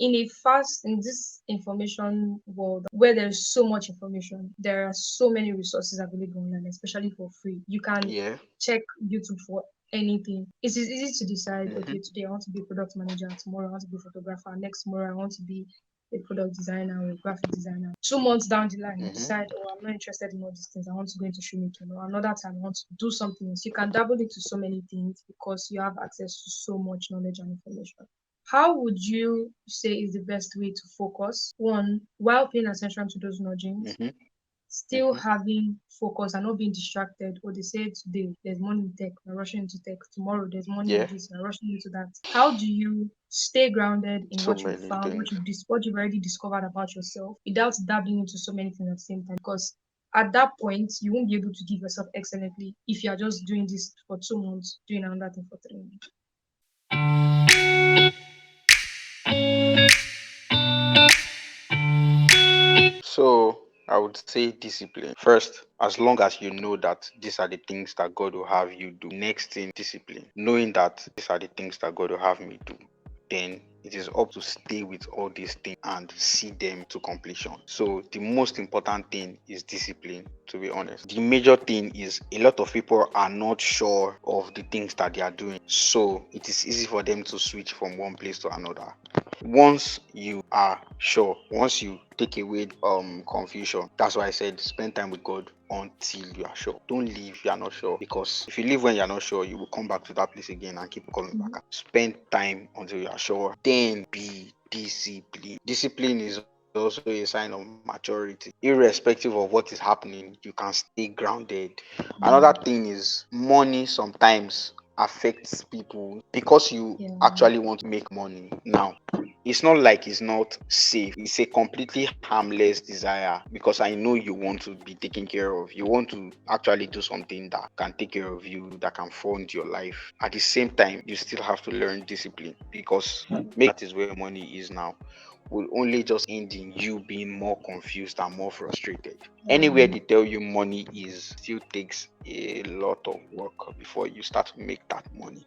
in this information world where there's so much information, there are so many resources available online, especially for free. You can Yeah. check YouTube for anything. It is easy to decide, Mm-hmm. okay, today I want to be a product manager, tomorrow I want to be a photographer, next tomorrow I want to be a product designer or a graphic designer. 2 months down the line, you Mm-hmm. decide, oh, I'm not interested in all these things. I want to go into shoemaking. Or another time, I want to do something else. You can dabble into so many things because you have access to so much knowledge and information. How would you say is the best way to focus? One, while paying attention to those nudgings, Mm-hmm. still Mm-hmm. having focus and not being distracted. Or they say today there's money in tech, we're rushing into tech. Tomorrow there's money in Yeah. this, we're rushing into that. How do you stay grounded in So what you many found, things. what you've already discovered about yourself, without dabbling into so many things at the same time? Because at that point, you won't be able to give yourself excellently if you are just doing this for 2 months, doing another thing for 3 months. So I would say discipline. First, as long as you know that these are the things that God will have you do. Next thing, discipline. Knowing that these are the things that God will have me do, then it is up to stay with all these things and see them to completion. So the most important thing is discipline, to be honest. The major thing is a lot of people are not sure of the things that they are doing. So it is easy for them to switch from one place to another. Once you are sure, once you take away confusion, that's why I said spend time with God until you are sure. Don't leave if you are not sure, because if you leave when you are not sure, you will come back to that place again and keep coming Mhm. back. Spend time until you are sure, then be disciplined. Discipline is also a sign of maturity. Irrespective of what is happening, you can stay grounded. Another thing is money sometimes affects people because you Yeah, actually want to make money. Now, it's not like it's not safe. It's a completely harmless desire, because I know you want to be taken care of. You want to actually do something that can take care of you, that can fund your life. At the same time, you still have to learn discipline, because make that is where money is now will only just end in you being more confused and more frustrated. Anywhere yeah, they tell you money is still takes a lot of work before you start to make that money.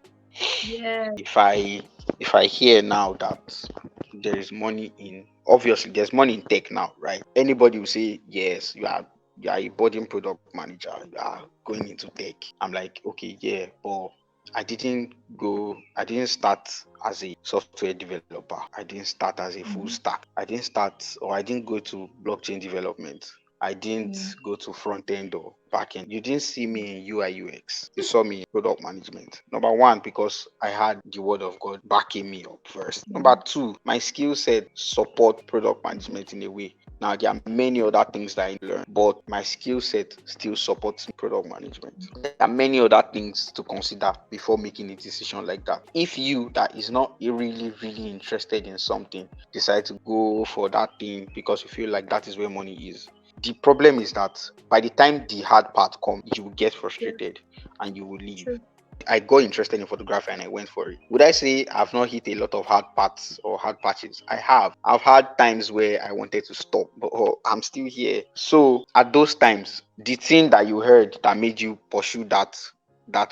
yeah. If I hear now that there is money in, obviously there's money in tech now, right? Anybody will say yes, you are a budding product manager, you are going into tech. I'm like, okay, yeah, but I didn't start as a software developer. I didn't start as a full Mhm. stack. I didn't go to blockchain development. I didn't Yeah. go to front end or back end. You didn't see me in UI UX. You saw me in product management. Number one, because I had the word of God backing me up first. Number Yeah. two, my skill set support product management in a way. Now there are many other things that I learned, but my skill set still supports product management. There are many other things to consider before making a decision like that. If you that is not really, really interested in something decide to go for that thing because you feel like that is where money is, the problem is that by the time the hard part comes, you will get Yeah. frustrated and you will leave. True. I got interested in photography and I went for it. Would I say I've not hit a lot of hard parts or hard patches? I have. I've had times where I wanted to stop, but I'm still here. So at those times, the thing that you heard that made you pursue that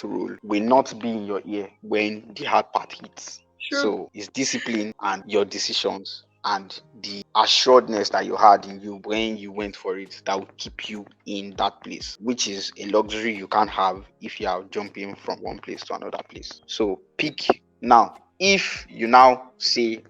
role will not be in your ear when the hard part hits. True. So it's discipline and your decisions and the assuredness that you had in you when you went for it that will keep you in that place, which is a luxury you can't have if you are jumping from one place to another place. So pick now. If you now say,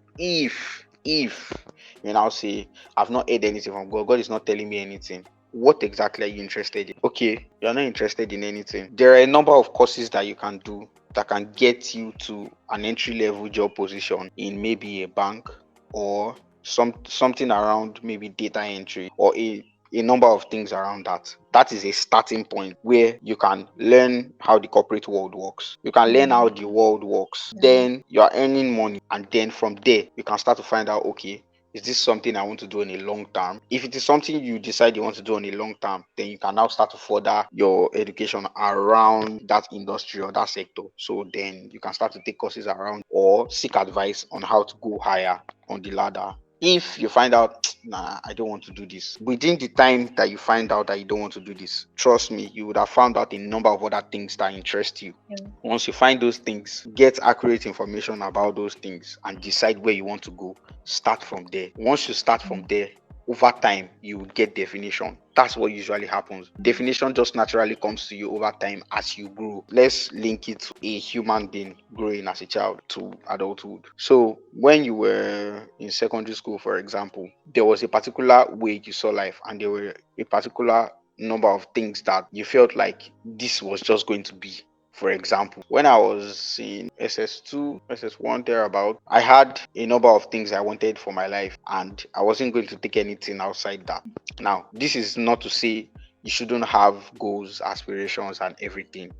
I've not heard anything from God, God is not telling me anything. What exactly are you interested in? Okay, you're not interested in anything. There are a number of courses that you can do that can get you to an entry level job position in maybe a bank or something around maybe data entry or a number of things around that. That is a starting point where you can learn how the corporate world works. You can learn how Yeah. the world works. Yeah. Then you are earning money, and then from there you can start to find out, okay, is this something I want to do in a long term? If it is something you decide you want to do in a long term, then you can now start to further your education around that industry or that sector. So then you can start to take courses around or seek advice on how to go higher on the ladder. If you find out nah, I don't want to do this. Within the time that you find out that you don't want to do this, trust me, you would have found out a number of other things that interest you. Yeah. Once you find those things, get accurate information about those things and decide where you want to go. Start from there. Once you start from there, over time you will get definition. That's what usually happens. Definition just naturally comes to you over time as you grow. Let's link it to a human being growing as a child to adulthood. So when you were in secondary school, for example, there was a particular way you saw life, and there were a particular number of things that you felt like this was just going to be. For example, when I was in SS2, SS1, thereabout, I had a number of things I wanted for my life, and I wasn't going to take anything outside that. Now, this is not to say you shouldn't have goals, aspirations, and everything.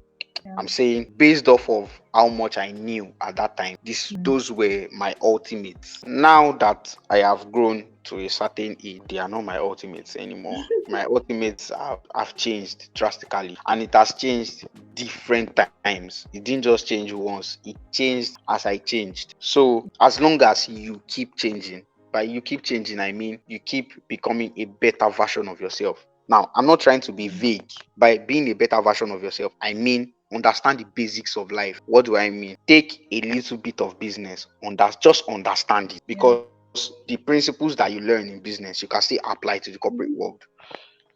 Yeah. I'm saying based off of how much I knew at that time, Mm. those were my ultimates. Now that I have grown to a certain age, they are not my ultimates anymore. My ultimates have changed drastically, and it has changed different times. It didn't just change once, it changed as I changed. So as long as you keep changing, by you keep changing, I mean you keep becoming a better version of yourself. Now, I'm not trying to be vague. By being a better version of yourself, I mean understand the basics of life. What do I mean? Take a little bit of business, just understand it, Yeah. because the principles that you learn in business you can still apply to the corporate world.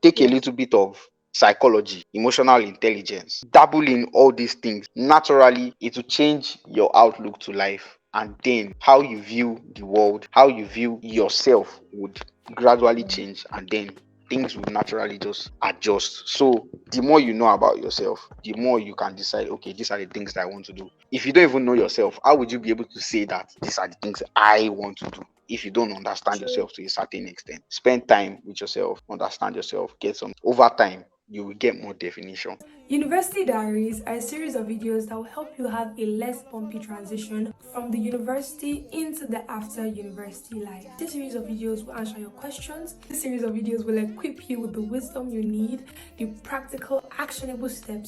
Take a little Yes. bit of psychology, emotional intelligence, dabble in all these things. Naturally, it will change your outlook to life, and then how you view the world, how you view yourself would gradually change, and then things will naturally just adjust. So the more you know about yourself, the more you can decide, okay, these are the things that I want to do. If you don't even know yourself, how would you be able to say that these are the things I want to do if you don't understand True. yourself to a certain extent? Spend time with yourself, understand yourself, get some. Over time, you will get more definition. University Diaries are a series of videos that will help you have a less bumpy transition from the university into the after university life. This series of videos will answer your questions. This series of videos will equip you with the wisdom you need, the practical, actionable steps